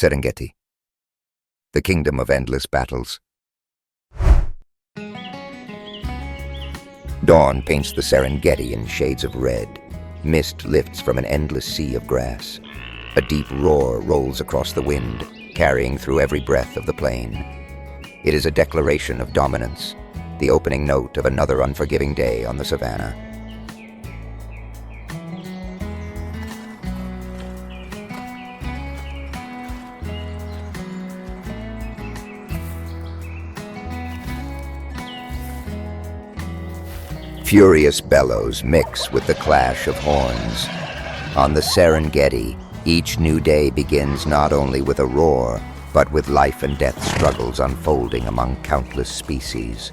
Serengeti, the kingdom of endless battles. Dawn paints the Serengeti in shades of red. Mist lifts from an endless sea of grass. A deep roar rolls across the wind, carrying through every breath of the plain. It is a declaration of dominance, the opening note of another unforgiving day on the savannah. Furious bellows mix with the clash of horns. On the Serengeti, each new day begins not only with a roar, but with life and death struggles unfolding among countless species.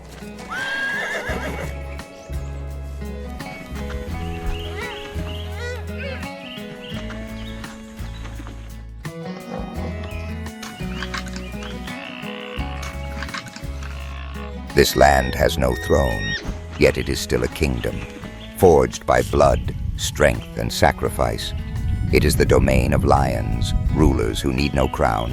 This land has no throne, yet it is still a kingdom, forged by blood, strength, and sacrifice. It is the domain of lions, rulers who need no crown.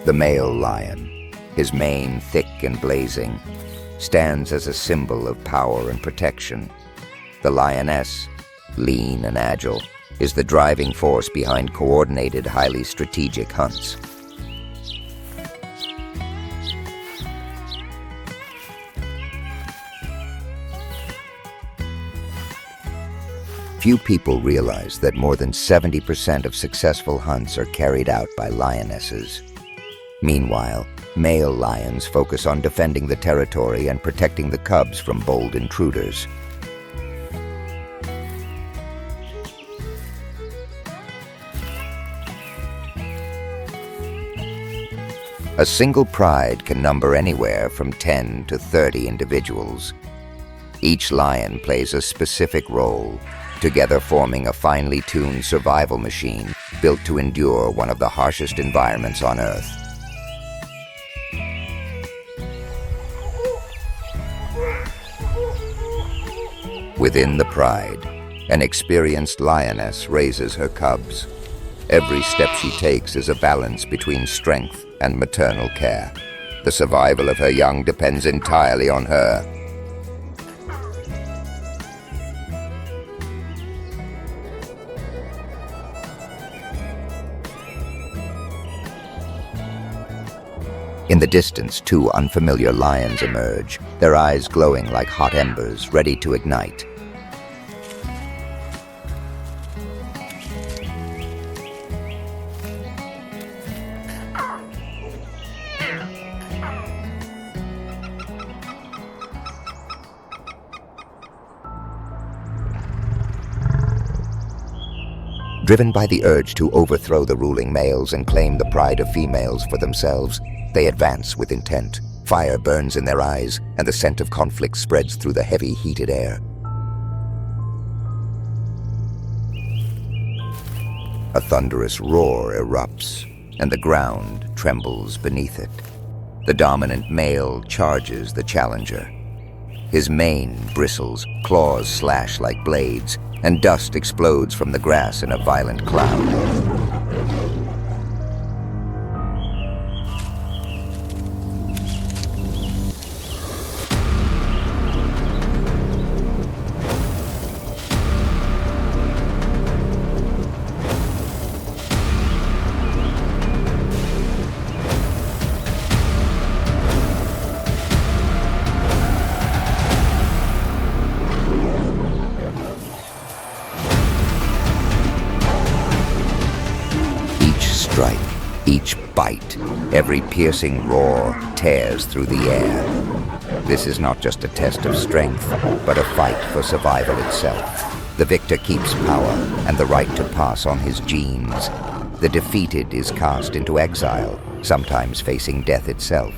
The male lion, his mane thick and blazing, stands as a symbol of power and protection. The lioness, lean and agile, is the driving force behind coordinated, highly strategic hunts. Few people realize that more than 70% of successful hunts are carried out by lionesses. Meanwhile, male lions focus on defending the territory and protecting the cubs from bold intruders. A single pride can number anywhere from 10 to 30 individuals. Each lion plays a specific role, together forming a finely tuned survival machine built to endure one of the harshest environments on Earth. Within the pride, an experienced lioness raises her cubs. Every step she takes is a balance between strength and maternal care. The survival of her young depends entirely on her. In the distance, two unfamiliar lions emerge, their eyes glowing like hot embers, ready to ignite. Driven by the urge to overthrow the ruling males and claim the pride of females for themselves, they advance with intent. Fire burns in their eyes, and the scent of conflict spreads through the heavy, heated air. A thunderous roar erupts, and the ground trembles beneath it. The dominant male charges the challenger. His mane bristles, claws slash like blades, and dust explodes from the grass in a violent cloud. Each bite, every piercing roar tears through the air. This is not just a test of strength, but a fight for survival itself. The victor keeps power and the right to pass on his genes. The defeated is cast into exile, sometimes facing death itself.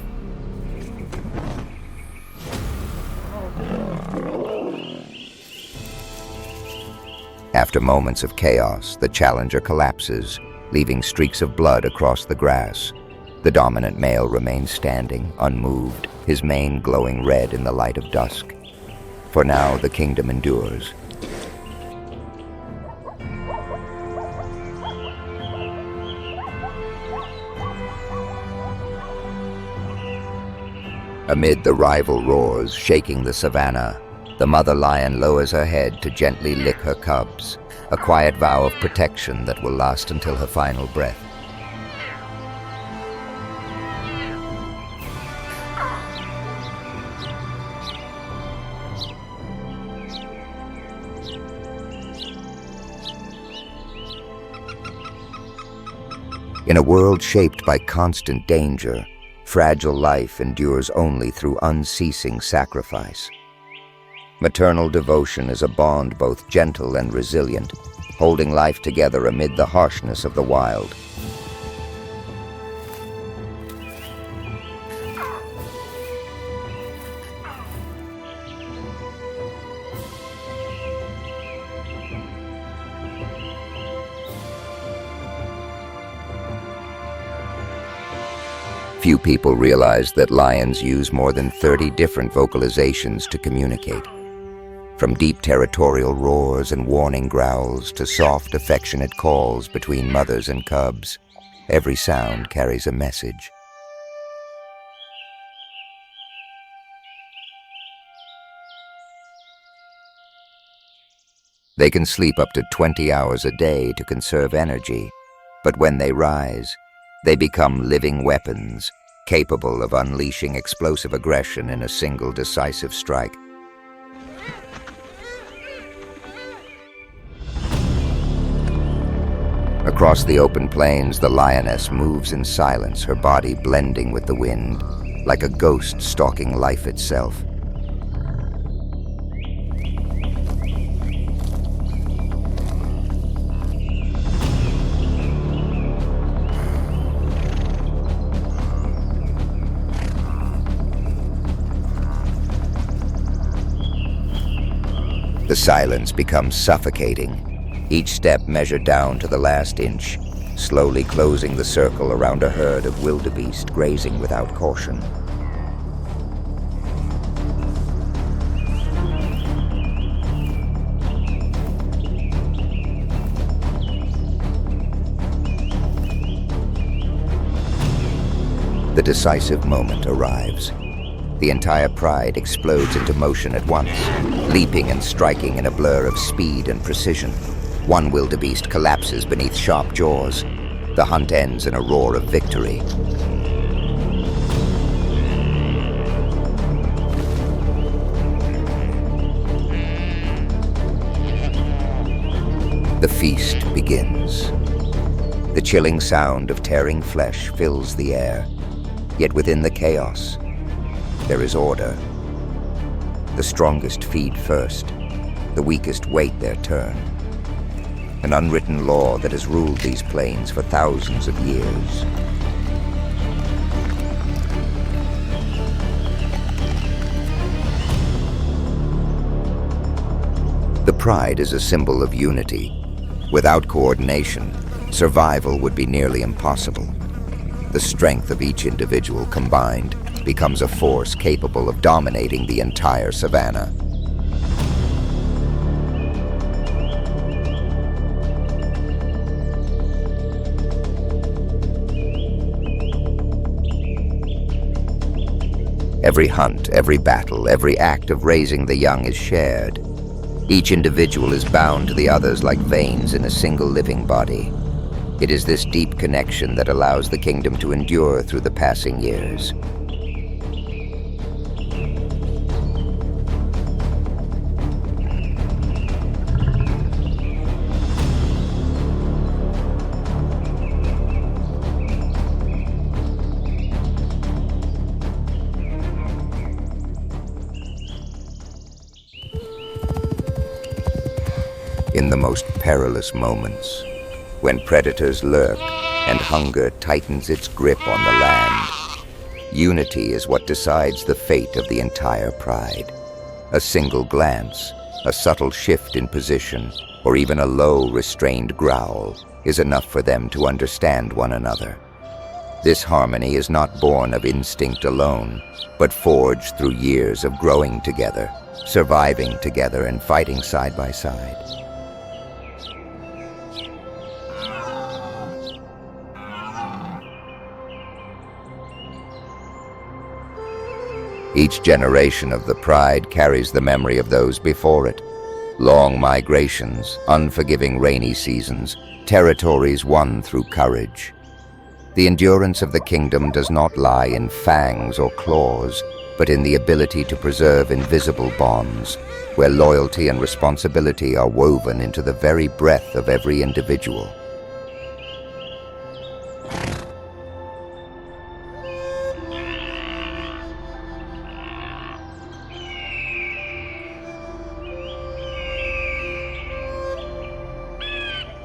After moments of chaos, the challenger collapses, leaving streaks of blood across the grass. The dominant male remains standing, unmoved, his mane glowing red in the light of dusk. For now, the kingdom endures. Amid the rival roars shaking the savannah, the mother lion lowers her head to gently lick her cubs, a quiet vow of protection that will last until her final breath. In a world shaped by constant danger, fragile life endures only through unceasing sacrifice. Maternal devotion is a bond both gentle and resilient, holding life together amid the harshness of the wild. Few people realize that lions use more than 30 different vocalizations to communicate. From deep territorial roars and warning growls to soft, affectionate calls between mothers and cubs, every sound carries a message. They can sleep up to 20 hours a day to conserve energy, but when they rise, they become living weapons, capable of unleashing explosive aggression in a single decisive strike. Across the open plains, the lioness moves in silence, her body blending with the wind, like a ghost stalking life itself. The silence becomes suffocating, each step measured down to the last inch, slowly closing the circle around a herd of wildebeest grazing without caution. The decisive moment arrives. The entire pride explodes into motion at once, leaping and striking in a blur of speed and precision. One wildebeest collapses beneath sharp jaws. The hunt ends in a roar of victory. The feast begins. The chilling sound of tearing flesh fills the air, yet within the chaos, there is order. The strongest feed first, the weakest wait their turn. An unwritten law that has ruled these plains for thousands of years. The pride is a symbol of unity. Without coordination, survival would be nearly impossible. The strength of each individual combined becomes a force capable of dominating the entire savannah. Every hunt, every battle, every act of raising the young is shared. Each individual is bound to the others like veins in a single living body. It is this deep connection that allows the kingdom to endure through the passing years. In the most perilous moments, when predators lurk and hunger tightens its grip on the land, unity is what decides the fate of the entire pride. A single glance, a subtle shift in position, or even a low, restrained growl is enough for them to understand one another. This harmony is not born of instinct alone, but forged through years of growing together, surviving together, and fighting side by side. Each generation of the pride carries the memory of those before it. Long migrations, unforgiving rainy seasons, territories won through courage. The endurance of the kingdom does not lie in fangs or claws, but in the ability to preserve invisible bonds, where loyalty and responsibility are woven into the very breath of every individual.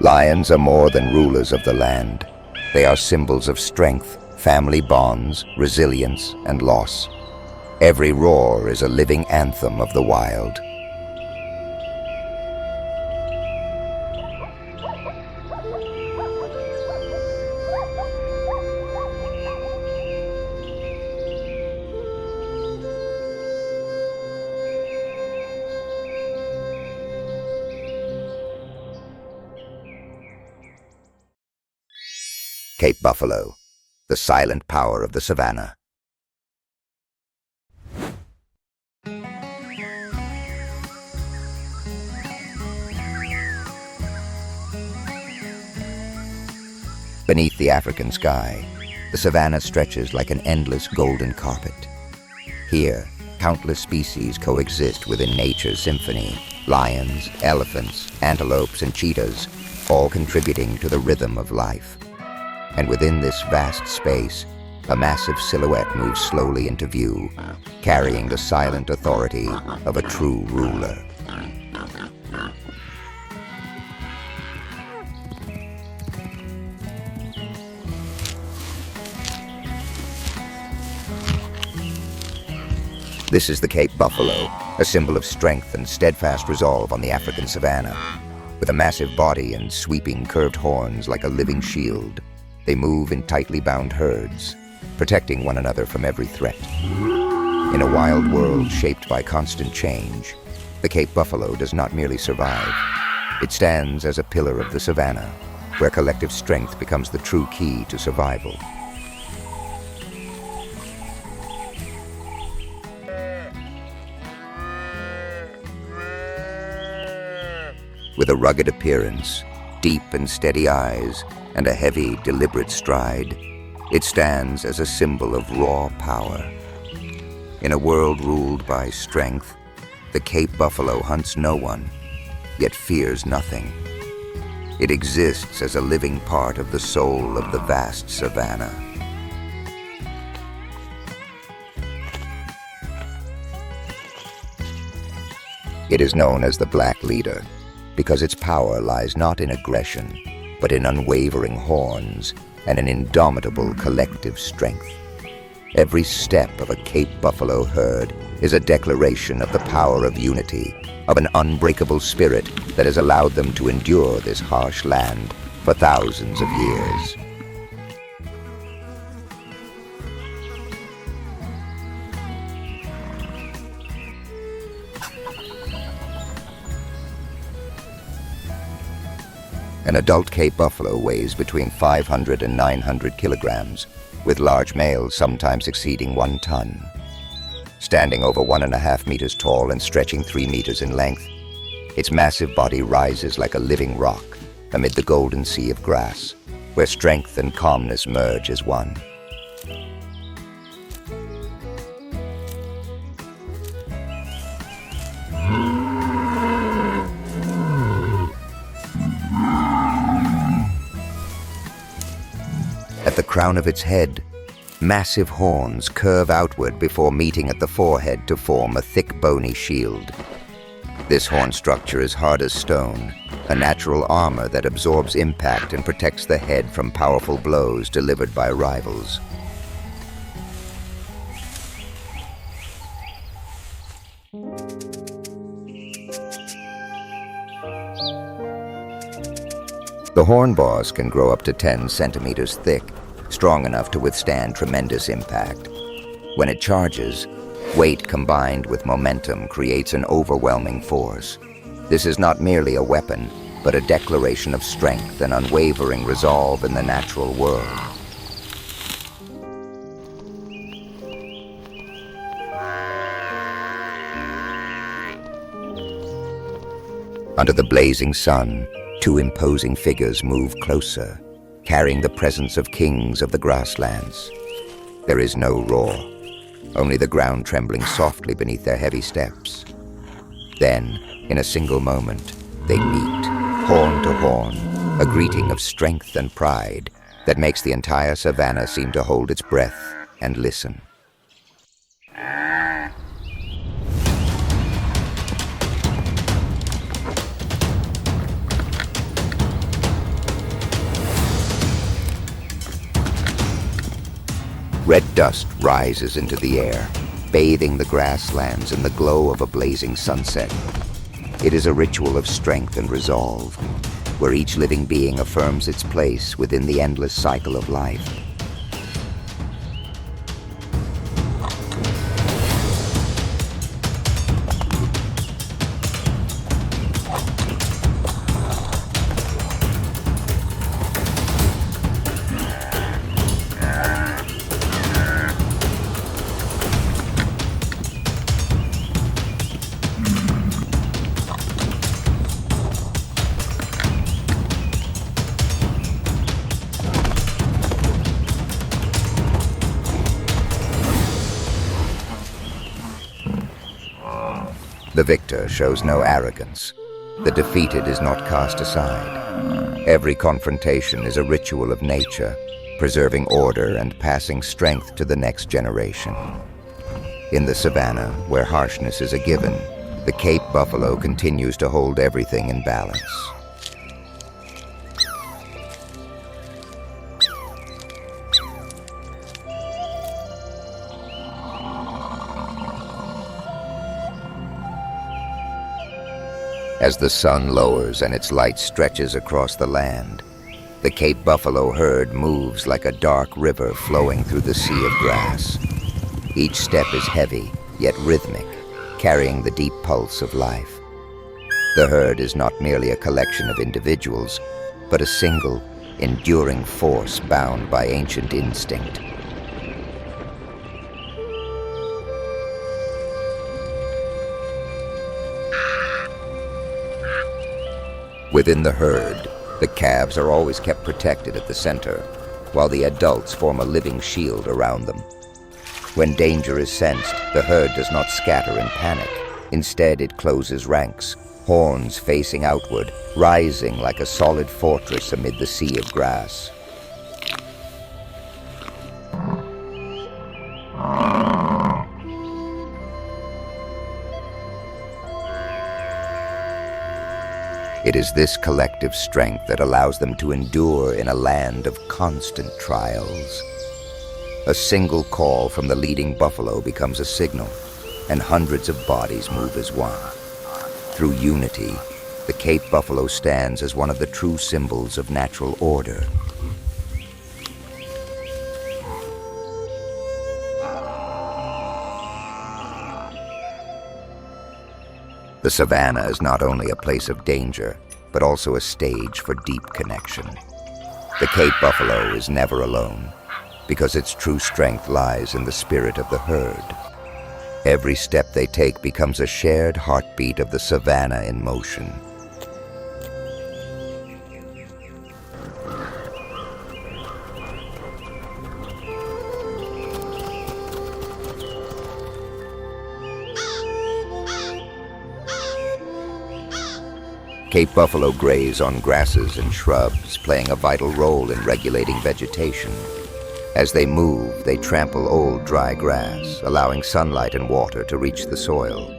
Lions are more than rulers of the land. They are symbols of strength, family bonds, resilience, and loss. Every roar is a living anthem of the wild. Cape buffalo, the silent power of the savanna. Beneath the African sky, the savanna stretches like an endless golden carpet. Here, countless species coexist within nature's symphony: lions, elephants, antelopes, and cheetahs, all contributing to the rhythm of life. And within this vast space, a massive silhouette moves slowly into view, carrying the silent authority of a true ruler. This is the Cape buffalo, a symbol of strength and steadfast resolve on the African savanna. With a massive body and sweeping curved horns like a living shield, they move in tightly bound herds, protecting one another from every threat. In a wild world shaped by constant change, the Cape buffalo does not merely survive. It stands as a pillar of the savanna, where collective strength becomes the true key to survival. With a rugged appearance, deep and steady eyes, and a heavy, deliberate stride, it stands as a symbol of raw power. In a world ruled by strength, the Cape buffalo hunts no one, yet fears nothing. It exists as a living part of the soul of the vast savanna. It is known as the Black Leader, because its power lies not in aggression, but in unwavering horns and an indomitable collective strength. Every step of a Cape buffalo herd is a declaration of the power of unity, of an unbreakable spirit that has allowed them to endure this harsh land for thousands of years. An adult Cape buffalo weighs between 500 and 900 kilograms, with large males sometimes exceeding 1 ton. Standing over 1.5 meters tall and stretching 3 meters in length, its massive body rises like a living rock amid the golden sea of grass, where strength and calmness merge as one. At the crown of its head, massive horns curve outward before meeting at the forehead to form a thick bony shield. This horn structure is hard as stone, a natural armor that absorbs impact and protects the head from powerful blows delivered by rivals. The horn boss can grow up to 10 centimeters thick, strong enough to withstand tremendous impact. When it charges, weight combined with momentum creates an overwhelming force. This is not merely a weapon, but a declaration of strength and unwavering resolve in the natural world. Under the blazing sun, two imposing figures move closer, carrying the presence of kings of the grasslands. There is no roar, only the ground trembling softly beneath their heavy steps. Then, in a single moment, they meet, horn to horn, a greeting of strength and pride that makes the entire savanna seem to hold its breath and listen. Red dust rises into the air, bathing the grasslands in the glow of a blazing sunset. It is a ritual of strength and resolve, where each living being affirms its place within the endless cycle of life. The victor shows no arrogance. The defeated is not cast aside. Every confrontation is a ritual of nature, preserving order and passing strength to the next generation. In the savanna, where harshness is a given, the Cape buffalo continues to hold everything in balance. As the sun lowers and its light stretches across the land, the Cape buffalo herd moves like a dark river flowing through the sea of grass. Each step is heavy, yet rhythmic, carrying the deep pulse of life. The herd is not merely a collection of individuals, but a single, enduring force bound by ancient instinct. Within the herd, the calves are always kept protected at the center, while the adults form a living shield around them. When danger is sensed, the herd does not scatter in panic. Instead, it closes ranks, horns facing outward, rising like a solid fortress amid the sea of grass. It is this collective strength that allows them to endure in a land of constant trials. A single call from the leading buffalo becomes a signal, and hundreds of bodies move as one. Through unity, the Cape buffalo stands as one of the true symbols of natural order. The savanna is not only a place of danger, but also a stage for deep connection. The Cape buffalo is never alone, because its true strength lies in the spirit of the herd. Every step they take becomes a shared heartbeat of the savanna in motion. Cape buffalo graze on grasses and shrubs, playing a vital role in regulating vegetation. As they move, they trample old, dry grass, allowing sunlight and water to reach the soil.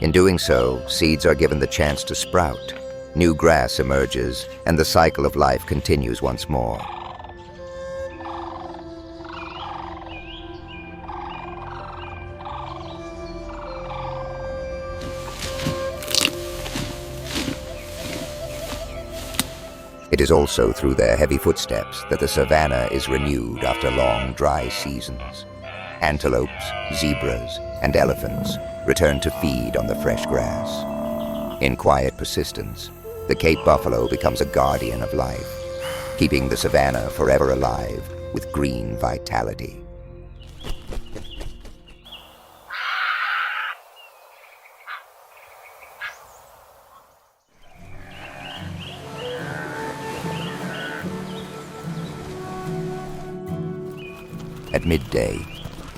In doing so, seeds are given the chance to sprout. New grass emerges, and the cycle of life continues once more. It is also through their heavy footsteps that the savanna is renewed after long, dry seasons. Antelopes, zebras, and elephants return to feed on the fresh grass. In quiet persistence, the Cape buffalo becomes a guardian of life, keeping the savanna forever alive with green vitality. At midday,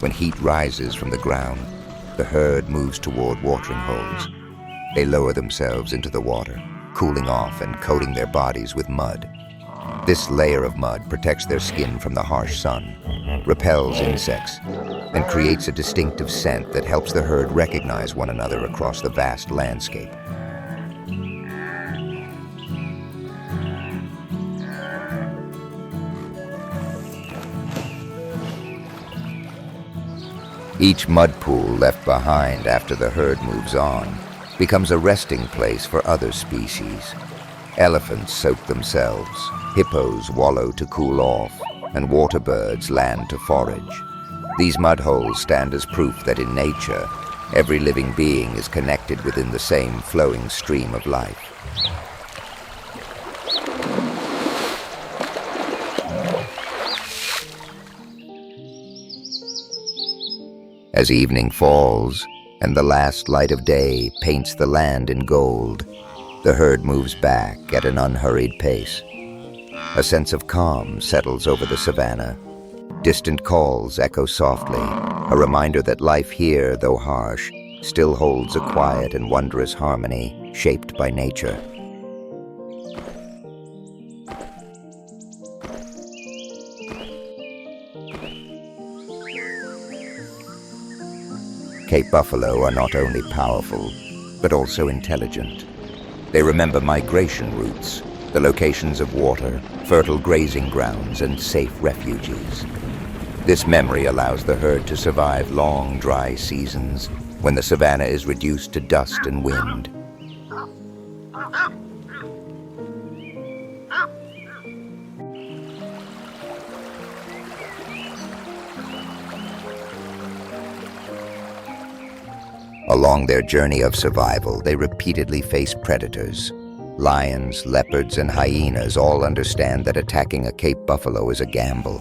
when heat rises from the ground, the herd moves toward watering holes. They lower themselves into the water, cooling off and coating their bodies with mud. This layer of mud protects their skin from the harsh sun, repels insects, and creates a distinctive scent that helps the herd recognize one another across the vast landscape. Each mud pool left behind after the herd moves on becomes a resting place for other species. Elephants soak themselves, hippos wallow to cool off, and water birds land to forage. These mud holes stand as proof that in nature, every living being is connected within the same flowing stream of life. As evening falls and the last light of day paints the land in gold, the herd moves back at an unhurried pace. A sense of calm settles over the savanna. Distant calls echo softly, a reminder that life here, though harsh, still holds a quiet and wondrous harmony shaped by nature. Cape buffalo are not only powerful, but also intelligent. They remember migration routes, the locations of water, fertile grazing grounds, and safe refuges. This memory allows the herd to survive long, dry seasons when the savanna is reduced to dust and wind. Along their journey of survival, they repeatedly face predators. Lions, leopards, and hyenas all understand that attacking a Cape buffalo is a gamble.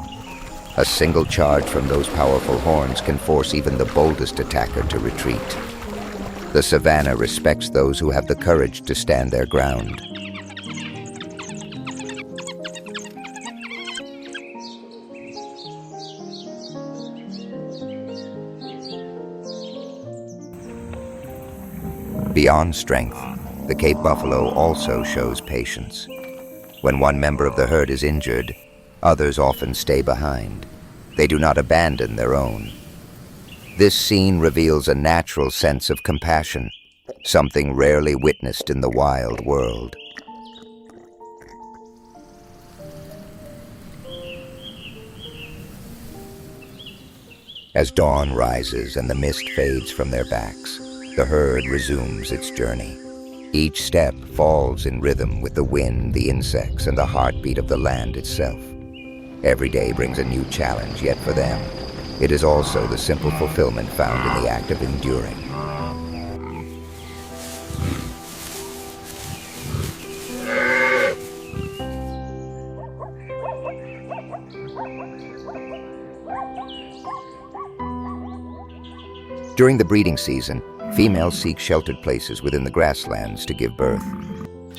A single charge from those powerful horns can force even the boldest attacker to retreat. The savanna respects those who have the courage to stand their ground. Beyond strength, the Cape buffalo also shows patience. When one member of the herd is injured, others often stay behind. They do not abandon their own. This scene reveals a natural sense of compassion, something rarely witnessed in the wild world. As dawn rises and the mist fades from their backs, the herd resumes its journey. Each step falls in rhythm with the wind, the insects, and the heartbeat of the land itself. Every day brings a new challenge, yet for them, it is also the simple fulfillment found in the act of enduring. During the breeding season, females seek sheltered places within the grasslands to give birth.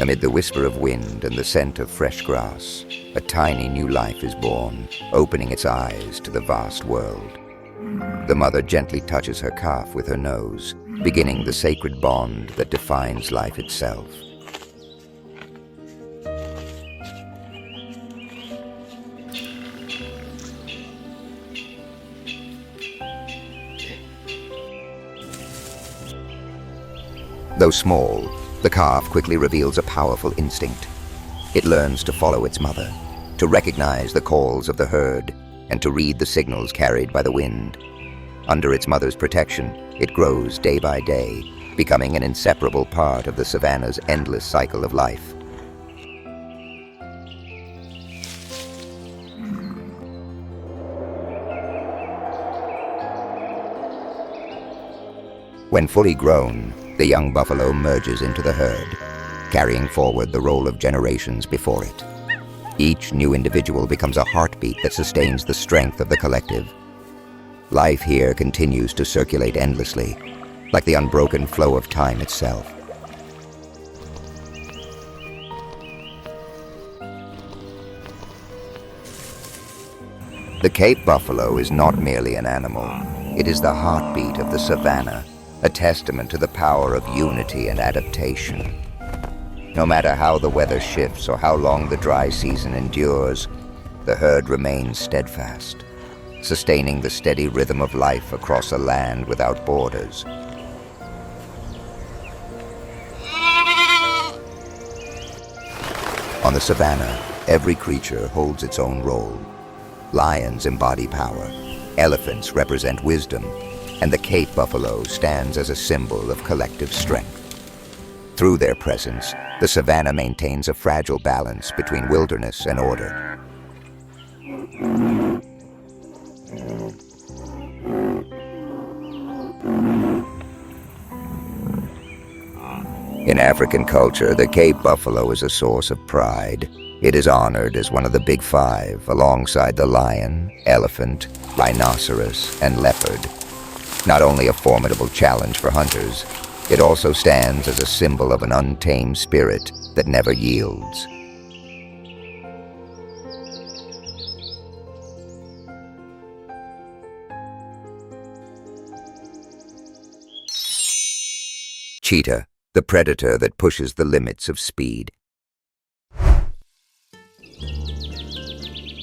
Amid the whisper of wind and the scent of fresh grass, a tiny new life is born, opening its eyes to the vast world. The mother gently touches her calf with her nose, beginning the sacred bond that defines life itself. Though small, the calf quickly reveals a powerful instinct. It learns to follow its mother, to recognize the calls of the herd, and to read the signals carried by the wind. Under its mother's protection, it grows day by day, becoming an inseparable part of the savanna's endless cycle of life. When fully grown, the young buffalo merges into the herd, carrying forward the role of generations before it. Each new individual becomes a heartbeat that sustains the strength of the collective. Life here continues to circulate endlessly, like the unbroken flow of time itself. The Cape buffalo is not merely an animal. It is the heartbeat of the savanna, a testament to the power of unity and adaptation. No matter how the weather shifts or how long the dry season endures, the herd remains steadfast, sustaining the steady rhythm of life across a land without borders. On the savanna, every creature holds its own role. Lions embody power, elephants represent wisdom, and the Cape buffalo stands as a symbol of collective strength. Through their presence, the savanna maintains a fragile balance between wilderness and order. In African culture, the Cape buffalo is a source of pride. It is honored as one of the big five, alongside the lion, elephant, rhinoceros, and leopard. Not only a formidable challenge for hunters, it also stands as a symbol of an untamed spirit that never yields. Cheetah, the predator that pushes the limits of speed.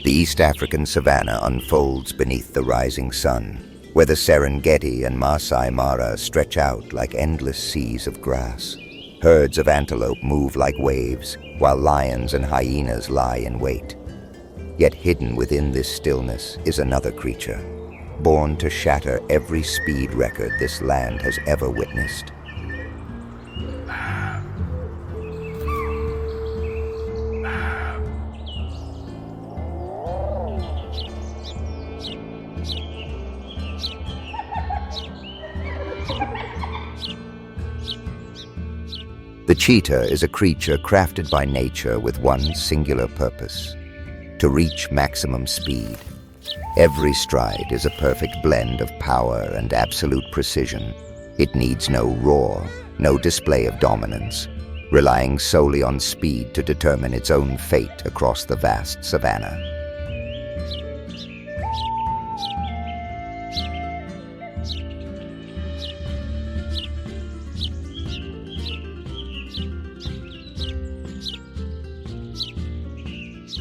The East African savanna unfolds beneath the rising sun, where the Serengeti and Masai Mara stretch out like endless seas of grass. Herds of antelope move like waves, while lions and hyenas lie in wait. Yet hidden within this stillness is another creature, born to shatter every speed record this land has ever witnessed. The cheetah is a creature crafted by nature with one singular purpose: to reach maximum speed. Every stride is a perfect blend of power and absolute precision. It needs no roar, no display of dominance, relying solely on speed to determine its own fate across the vast savanna.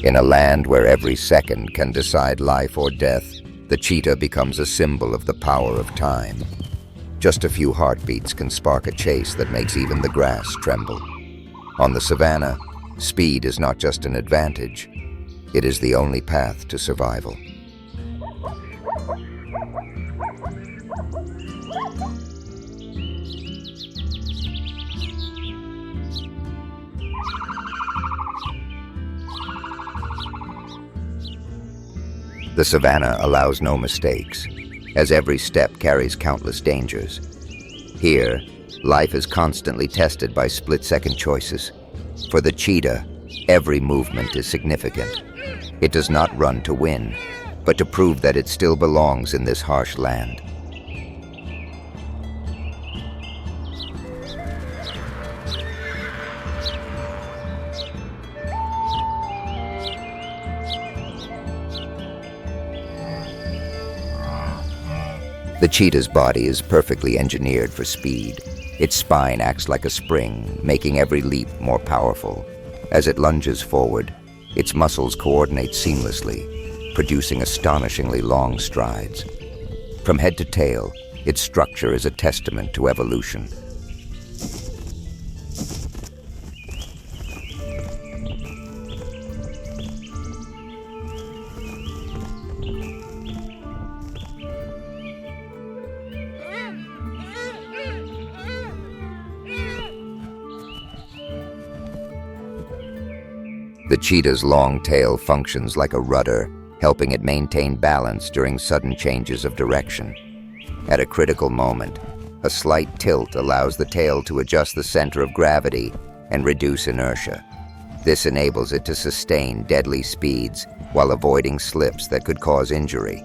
In a land where every second can decide life or death, the cheetah becomes a symbol of the power of time. Just a few heartbeats can spark a chase that makes even the grass tremble. On the savanna, speed is not just an advantage, it is the only path to survival. The savanna allows no mistakes, as every step carries countless dangers. Here, life is constantly tested by split-second choices. For the cheetah, every movement is significant. It does not run to win, but to prove that it still belongs in this harsh land. The cheetah's body is perfectly engineered for speed. Its spine acts like a spring, making every leap more powerful. As it lunges forward, its muscles coordinate seamlessly, producing astonishingly long strides. From head to tail, its structure is a testament to evolution. The cheetah's long tail functions like a rudder, helping it maintain balance during sudden changes of direction. At a critical moment, A slight tilt allows the tail to adjust the center of gravity and reduce inertia. This enables it to sustain deadly speeds while avoiding slips that could cause injury.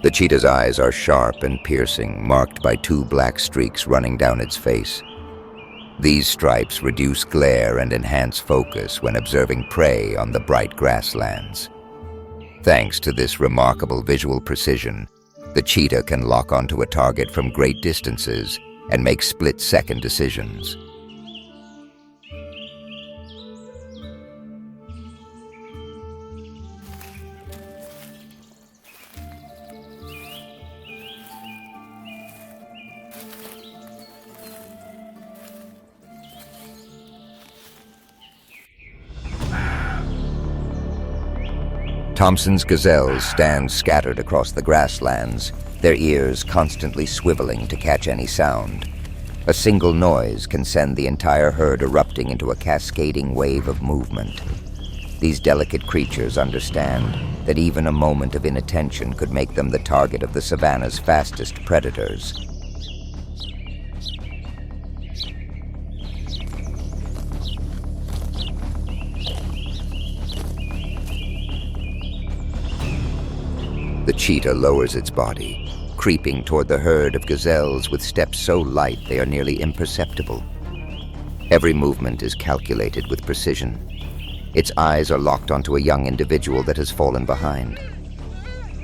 The cheetah's eyes are sharp and piercing, marked by 2 black streaks running down its face. These stripes reduce glare and enhance focus when observing prey on the bright grasslands. Thanks to this remarkable visual precision, the cheetah can lock onto a target from great distances and make split-second decisions. Thompson's gazelles stand scattered across the grasslands, their ears constantly swiveling to catch any sound. A single noise can send the entire herd erupting into a cascading wave of movement. These delicate creatures understand that even a moment of inattention could make them the target of the savanna's fastest predators. The cheetah lowers its body, creeping toward the herd of gazelles with steps so light they are nearly imperceptible. Every movement is calculated with precision. Its eyes are locked onto a young individual that has fallen behind.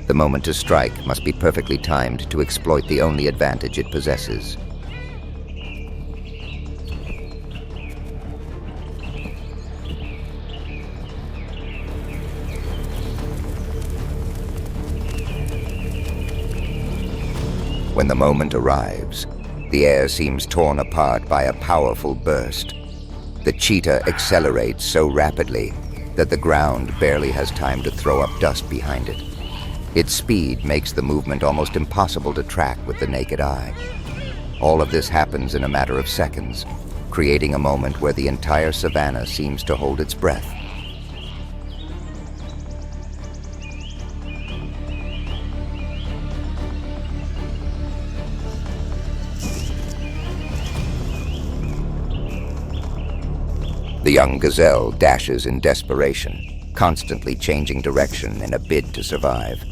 The moment to strike must be perfectly timed to exploit the only advantage it possesses. When the moment arrives, the air seems torn apart by a powerful burst. The cheetah accelerates so rapidly that the ground barely has time to throw up dust behind it. Its speed makes the movement almost impossible to track with the naked eye. All of this happens in a matter of seconds, creating a moment where the entire savanna seems to hold its breath. The young gazelle dashes in desperation, constantly changing direction in a bid to survive.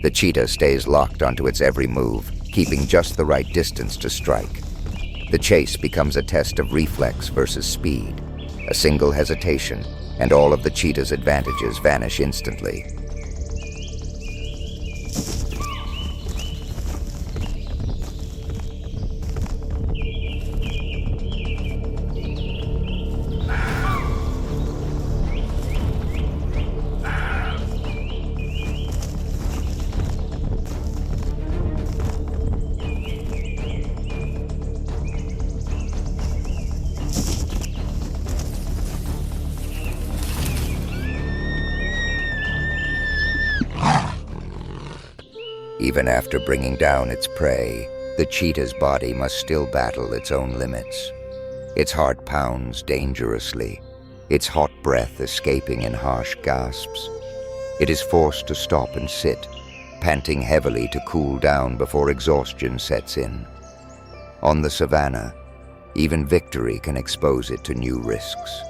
The cheetah stays locked onto its every move, keeping just the right distance to strike. The chase becomes a test of reflex versus speed. A single hesitation, and all of the cheetah's advantages vanish instantly. Even after bringing down its prey, the cheetah's body must still battle its own limits. Its heart pounds dangerously, its hot breath escaping in harsh gasps. It is forced to stop and sit, panting heavily to cool down before exhaustion sets in. On the savanna, even victory can expose it to new risks.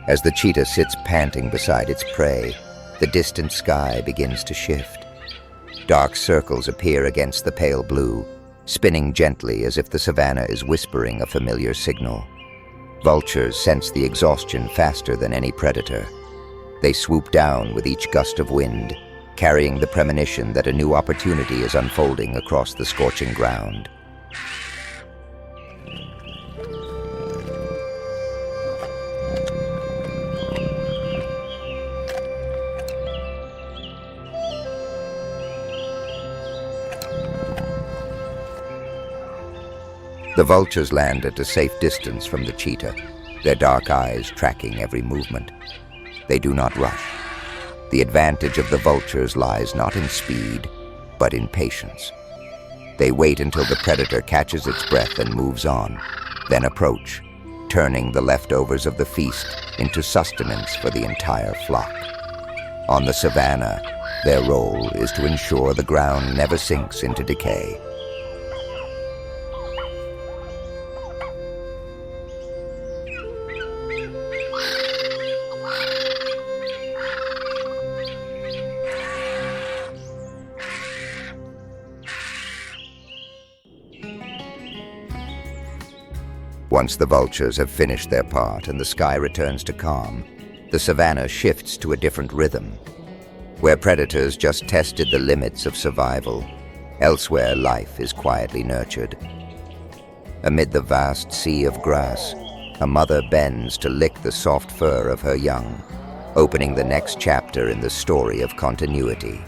As the cheetah sits panting beside its prey, the distant sky begins to shift. Dark circles appear against the pale blue, spinning gently as if the savanna is whispering a familiar signal. Vultures sense the exhaustion faster than any predator. They swoop down with each gust of wind, carrying the premonition that a new opportunity is unfolding across the scorching ground. The vultures land at a safe distance from the cheetah, their dark eyes tracking every movement. They do not rush. The advantage of the vultures lies not in speed, but in patience. They wait until the predator catches its breath and moves on, then approach, turning the leftovers of the feast into sustenance for the entire flock. On the savanna, their role is to ensure the ground never sinks into decay. Once the vultures have finished their part and the sky returns to calm, the savanna shifts to a different rhythm. Where predators just tested the limits of survival, elsewhere life is quietly nurtured. Amid the vast sea of grass, a mother bends to lick the soft fur of her young, opening the next chapter in the story of continuity.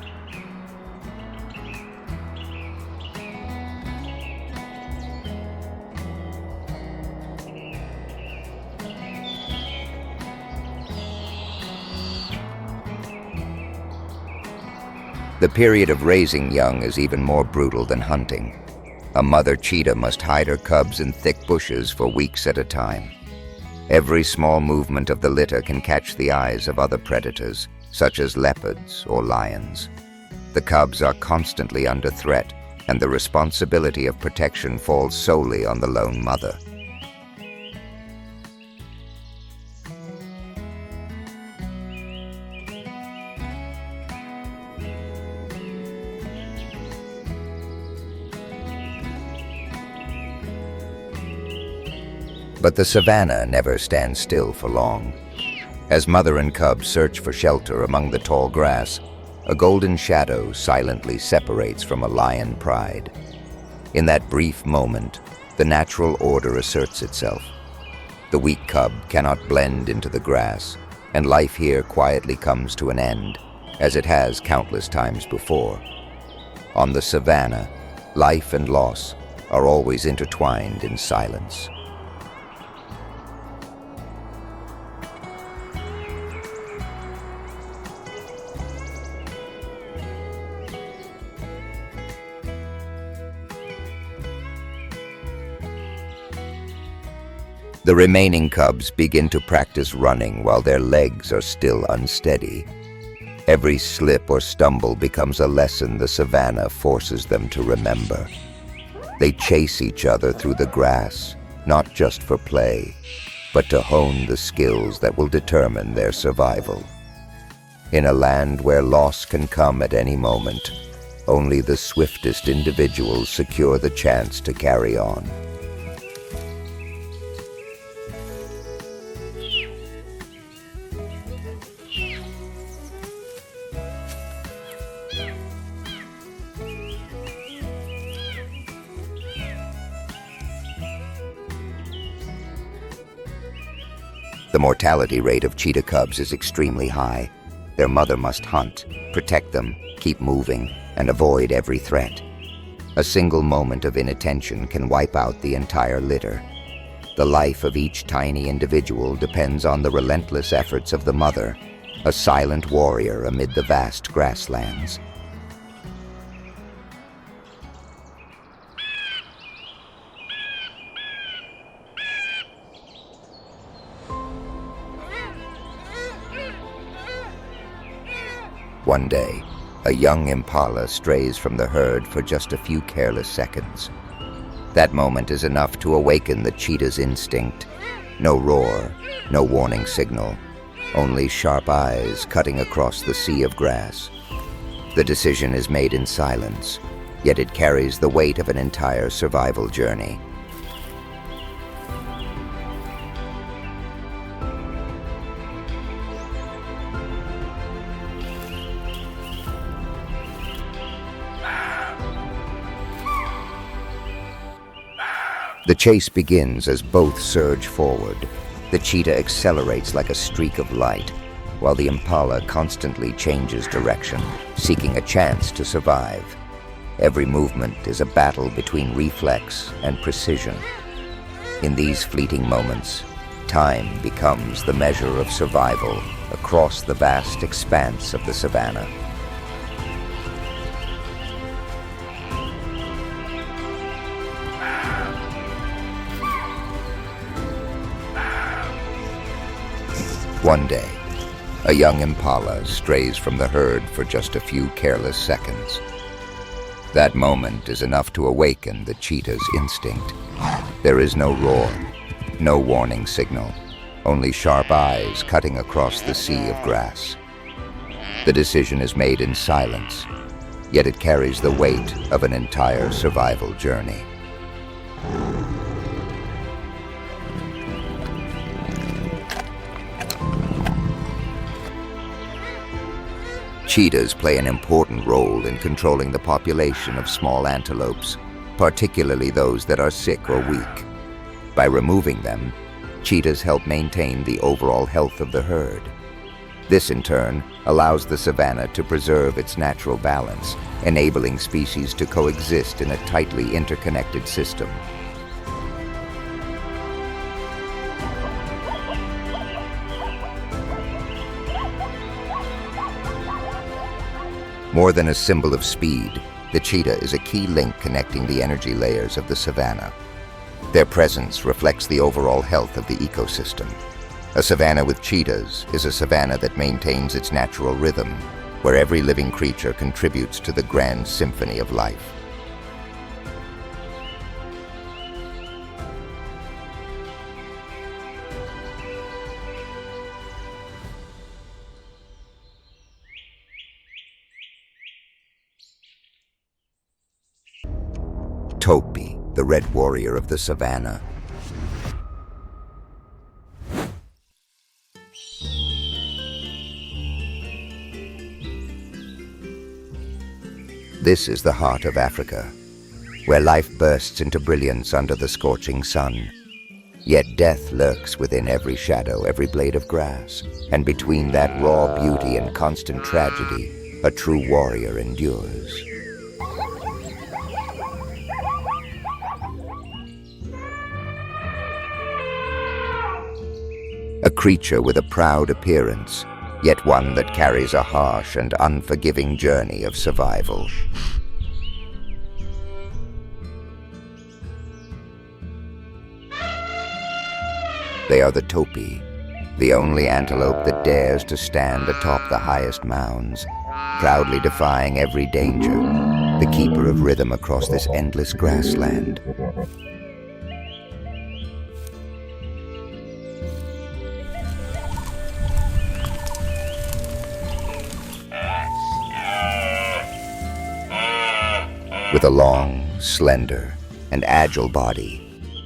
The period of raising young is even more brutal than hunting. A mother cheetah must hide her cubs in thick bushes for weeks at a time. Every small movement of the litter can catch the eyes of other predators, such as leopards or lions. The cubs are constantly under threat, and the responsibility of protection falls solely on the lone mother. But the savanna never stands still for long. As mother and cub search for shelter among the tall grass, a golden shadow silently separates from a lion pride. In that brief moment, the natural order asserts itself. The weak cub cannot blend into the grass, and life here quietly comes to an end, as it has countless times before. On the savanna, life and loss are always intertwined in silence. The remaining cubs begin to practice running while their legs are still unsteady. Every slip or stumble becomes a lesson the savanna forces them to remember. They chase each other through the grass, not just for play, but to hone the skills that will determine their survival. In a land where loss can come at any moment, only the swiftest individuals secure the chance to carry on. The mortality rate of cheetah cubs is extremely high. Their mother must hunt, protect them, keep moving, and avoid every threat. A single moment of inattention can wipe out the entire litter. The life of each tiny individual depends on the relentless efforts of the mother, a silent warrior amid the vast grasslands. One day, a young impala strays from the herd for just a few careless seconds. That moment is enough to awaken the cheetah's instinct. No roar, no warning signal, only sharp eyes cutting across the sea of grass. The decision is made in silence, yet it carries the weight of an entire survival journey. The chase begins as both surge forward. The cheetah accelerates like a streak of light, while the impala constantly changes direction, seeking a chance to survive. Every movement is a battle between reflex and precision. In these fleeting moments, time becomes the measure of survival, a across the vast expanse of the savanna. One day, a young impala strays from the herd for just a few careless seconds. That moment is enough to awaken the cheetah's instinct. There is no roar, no warning signal, only sharp eyes cutting across the sea of grass. The decision is made in silence, yet it carries the weight of an entire survival journey. Cheetahs play an important role in controlling the population of small antelopes, particularly those that are sick or weak. By removing them, cheetahs help maintain the overall health of the herd. This, in turn, allows the savanna to preserve its natural balance, enabling species to coexist in a tightly interconnected system. More than a symbol of speed, the cheetah is a key link connecting the energy layers of the savanna. Their presence reflects the overall health of the ecosystem. A savanna with cheetahs is a savanna that maintains its natural rhythm, where every living creature contributes to the grand symphony of life. Topi, the red warrior of the savanna. This is the heart of Africa, where life bursts into brilliance under the scorching sun. Yet death lurks within every shadow, every blade of grass, and between that raw beauty and constant tragedy, a true warrior endures. A creature with a proud appearance, yet one that carries a harsh and unforgiving journey of survival. They are the topi, the only antelope that dares to stand atop the highest mounds, proudly defying every danger, the keeper of rhythm across this endless grassland. With a long, slender, and agile body,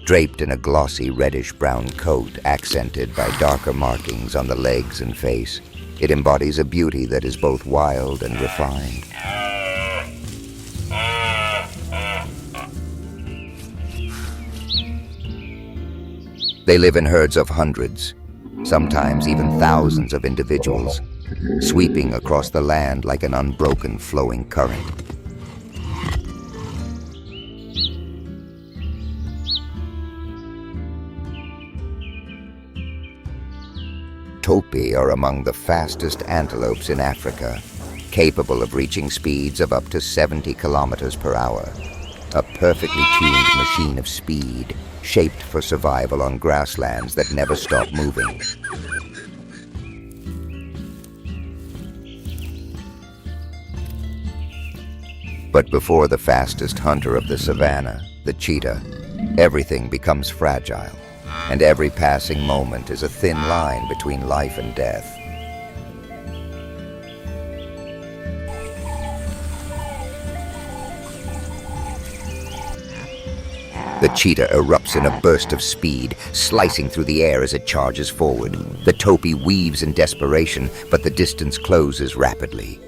draped in a glossy reddish-brown coat accented by darker markings on the legs and face, it embodies a beauty that is both wild and refined. They live in herds of hundreds, sometimes even thousands of individuals, sweeping across the land like an unbroken flowing current. Topi are among the fastest antelopes in Africa, capable of reaching speeds of up to 70 kilometers per hour. A perfectly tuned machine of speed, shaped for survival on grasslands that never stop moving. But before the fastest hunter of the savanna, the cheetah, everything becomes fragile. And every passing moment is a thin line between life and death. The cheetah erupts in a burst of speed, slicing through the air as it charges forward. The topi weaves in desperation, but the distance closes rapidly.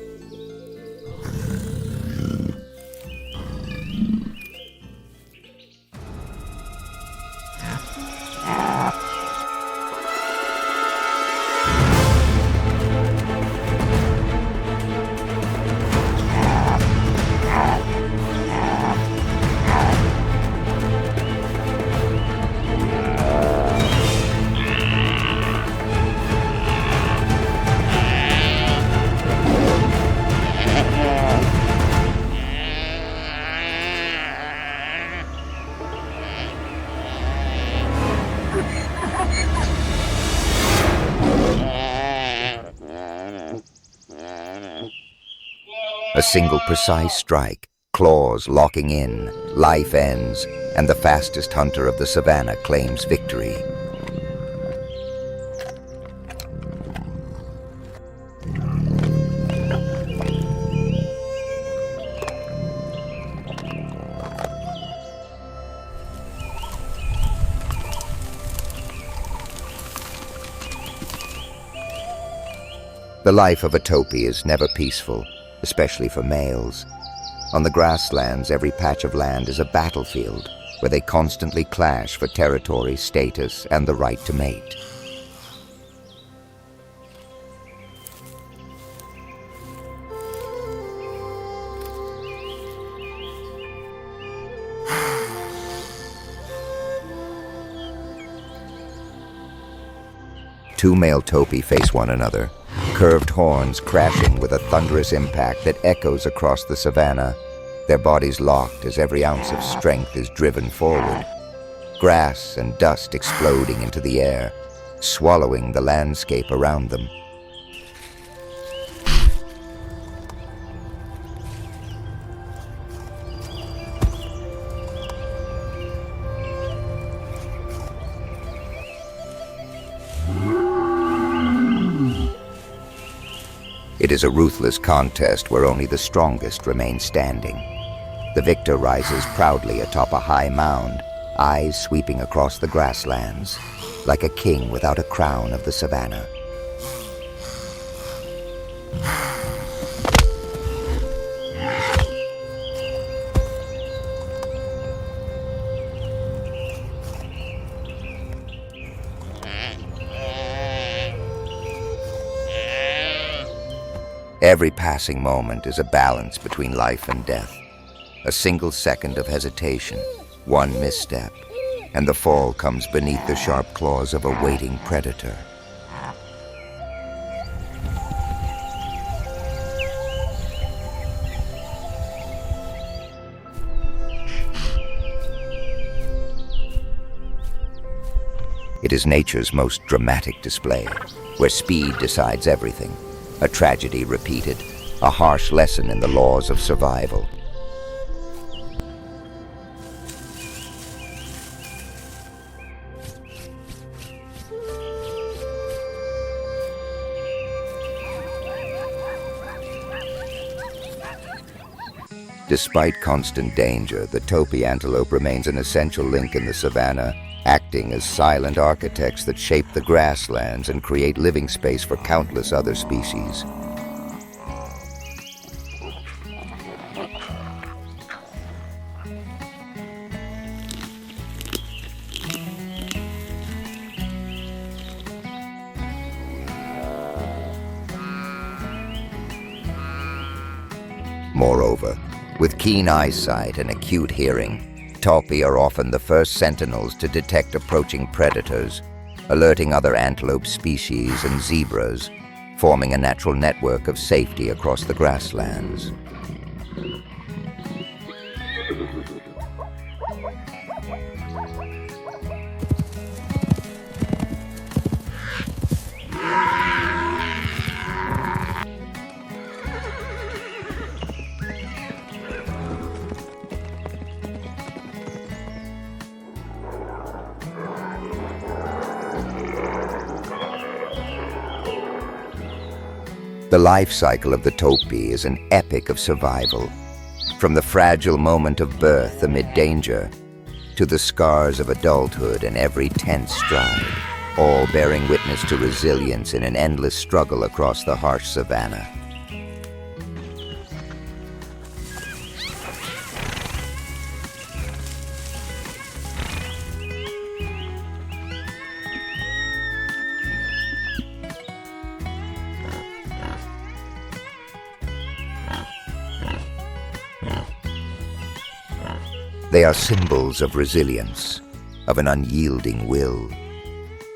A single precise strike, claws locking in, life ends, and the fastest hunter of the savannah claims victory. The life of a topi is never peaceful, especially for males. On the grasslands, every patch of land is a battlefield where they constantly clash for territory, status, and the right to mate. Two male topi face one another, curved horns crashing with a thunderous impact that echoes across the savannah, their bodies locked as every ounce of strength is driven forward. Grass and dust exploding into the air, swallowing the landscape around them. It is a ruthless contest where only the strongest remain standing. The victor rises proudly atop a high mound, eyes sweeping across the grasslands, like a king without a crown of the savannah. Every passing moment is a balance between life and death. A single second of hesitation, one misstep, and the fall comes beneath the sharp claws of a waiting predator. It is nature's most dramatic display, where speed decides everything. A tragedy repeated, a harsh lesson in the laws of survival. Despite constant danger, the topi antelope remains an essential link in the savannah, acting as silent architects that shape the grasslands and create living space for countless other species. Moreover, with keen eyesight and acute hearing, topi are often the first sentinels to detect approaching predators, alerting other antelope species and zebras, forming a natural network of safety across the grasslands. The life cycle of the topi is an epic of survival, from the fragile moment of birth amid danger to the scars of adulthood and every tense stride, all bearing witness to resilience in an endless struggle across the harsh savannah. They are symbols of resilience, of an unyielding will.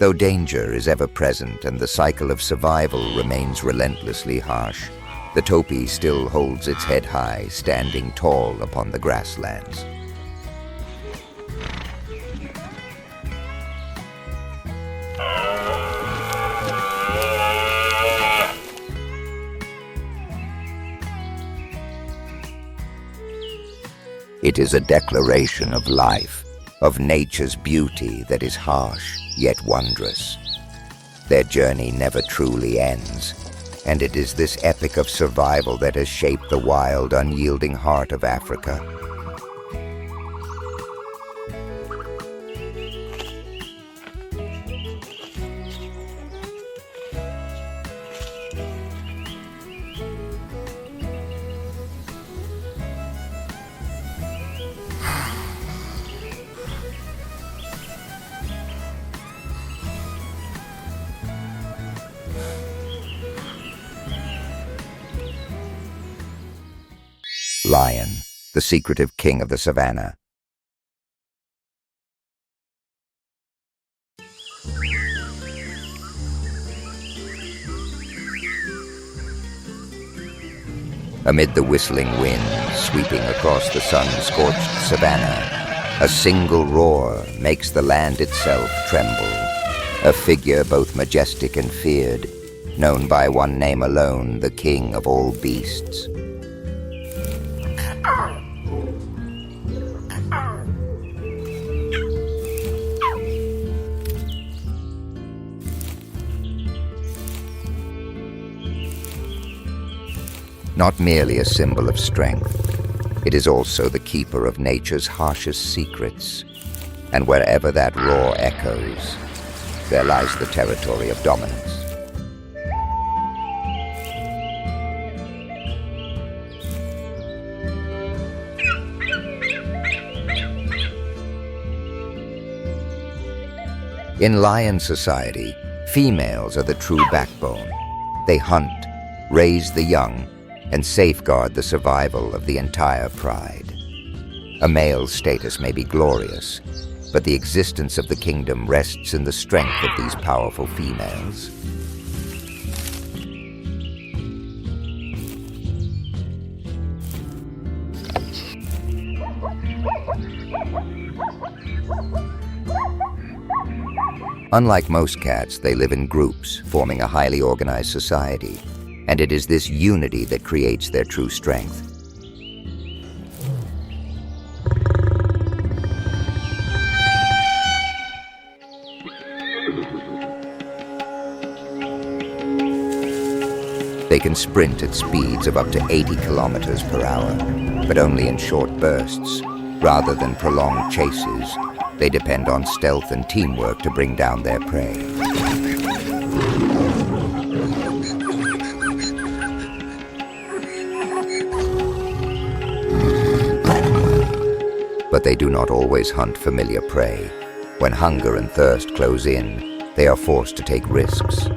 Though danger is ever present and the cycle of survival remains relentlessly harsh, the topi still holds its head high, standing tall upon the grasslands. It is a declaration of life, of nature's beauty that is harsh yet wondrous. Their journey never truly ends, and it is this epic of survival that has shaped the wild, unyielding heart of Africa. Lion, the secretive king of the savannah. Amid the whistling wind sweeping across the sun-scorched savannah, a single roar makes the land itself tremble. A figure both majestic and feared, known by one name alone, the king of all beasts. Not merely a symbol of strength, it is also the keeper of nature's harshest secrets. And wherever that roar echoes, there lies the territory of dominance. In lion society, females are the true backbone. They hunt, raise the young, and safeguard the survival of the entire pride. A male's status may be glorious, but the existence of the kingdom rests in the strength of these powerful females. Unlike most cats, they live in groups, forming a highly organized society, and it is this unity that creates their true strength. They can sprint at speeds of up to 80 kilometers per hour, but only in short bursts. Rather than prolonged chases, they depend on stealth and teamwork to bring down their prey. But they do not always hunt familiar prey. When hunger and thirst close in, they are forced to take risks.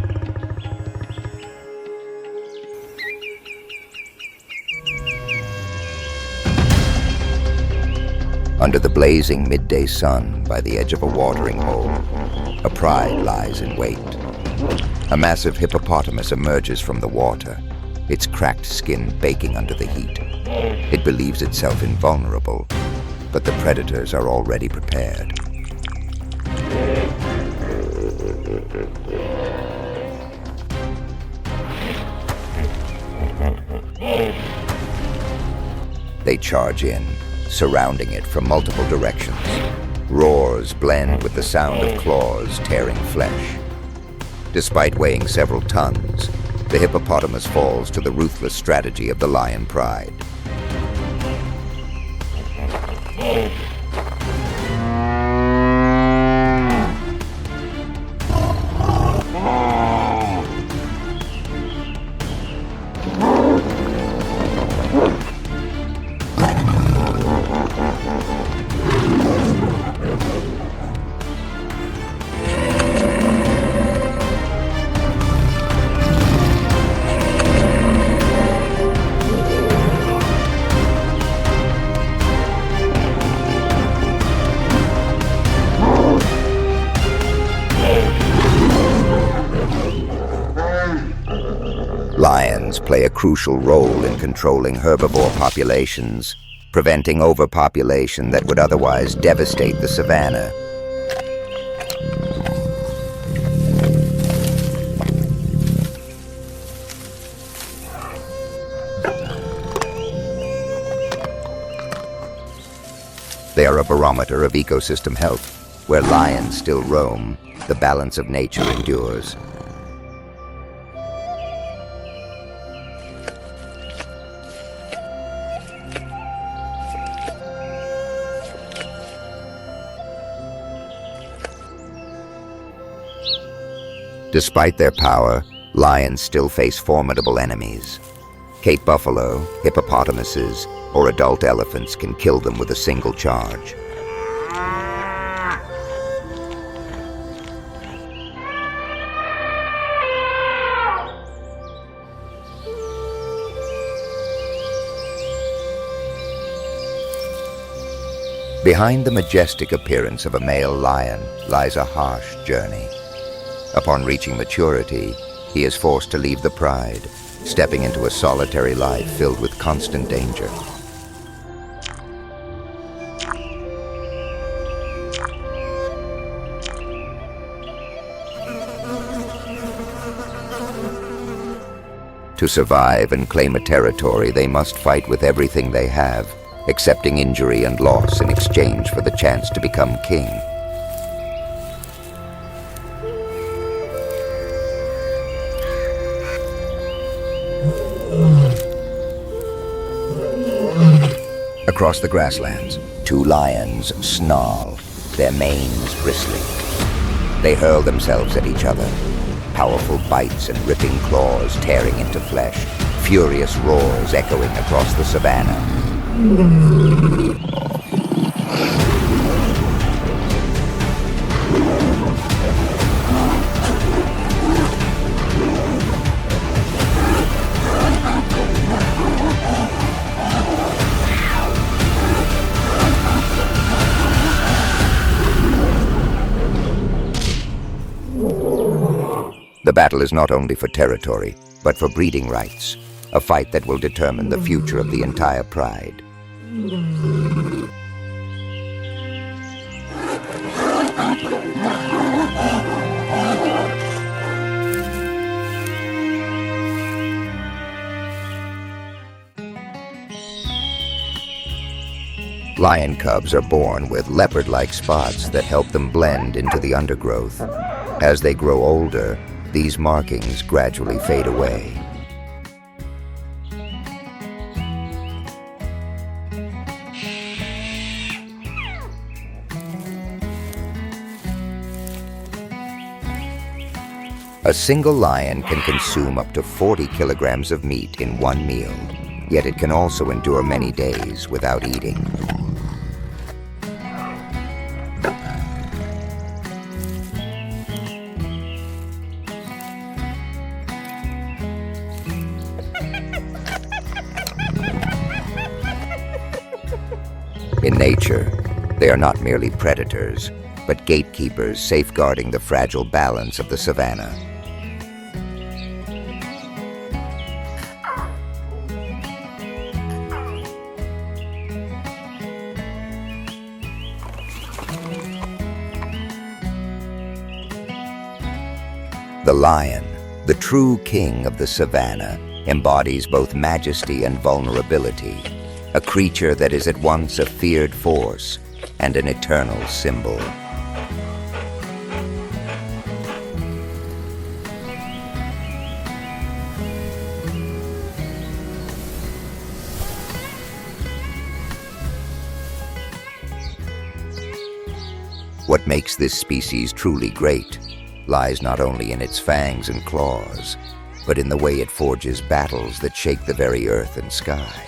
Under the blazing midday sun by the edge of a watering hole, a pride lies in wait. A massive hippopotamus emerges from the water, its cracked skin baking under the heat. It believes itself invulnerable, but the predators are already prepared. They charge in, surrounding it from multiple directions. Roars blend with the sound of claws tearing flesh. Despite weighing several tons, the hippopotamus falls to the ruthless strategy of the lion pride. Lions play a crucial role in controlling herbivore populations, preventing overpopulation that would otherwise devastate the savannah. barometer of ecosystem health. Where lions still roam, the balance of nature endures. Despite their power, lions still face formidable enemies. Cape buffalo, hippopotamuses, or adult elephants can kill them with a single charge. Behind the majestic appearance of a male lion lies a harsh journey. Upon reaching maturity, he is forced to leave the pride, stepping into a solitary life filled with constant danger. To survive and claim a territory, they must fight with everything they have, accepting injury and loss in exchange for the chance to become king. Across the grasslands, two lions snarl, their manes bristling. They hurl themselves at each other, powerful bites and ripping claws tearing into flesh, furious roars echoing across the savannah. The battle is not only for territory, but for breeding rights, a fight that will determine the future of the entire pride. Lion cubs are born with leopard-like spots that help them blend into the undergrowth. As they grow older, these markings gradually fade away. A single lion can consume up to 40 kilograms of meat in one meal, yet it can also endure many days without eating. In nature, they are not merely predators, but gatekeepers safeguarding the fragile balance of the savannah. The lion, the true king of the savannah, embodies both majesty and vulnerability, a creature that is at once a feared force and an eternal symbol. What makes this species truly great lies not only in its fangs and claws, but in the way it forges battles that shake the very earth and sky.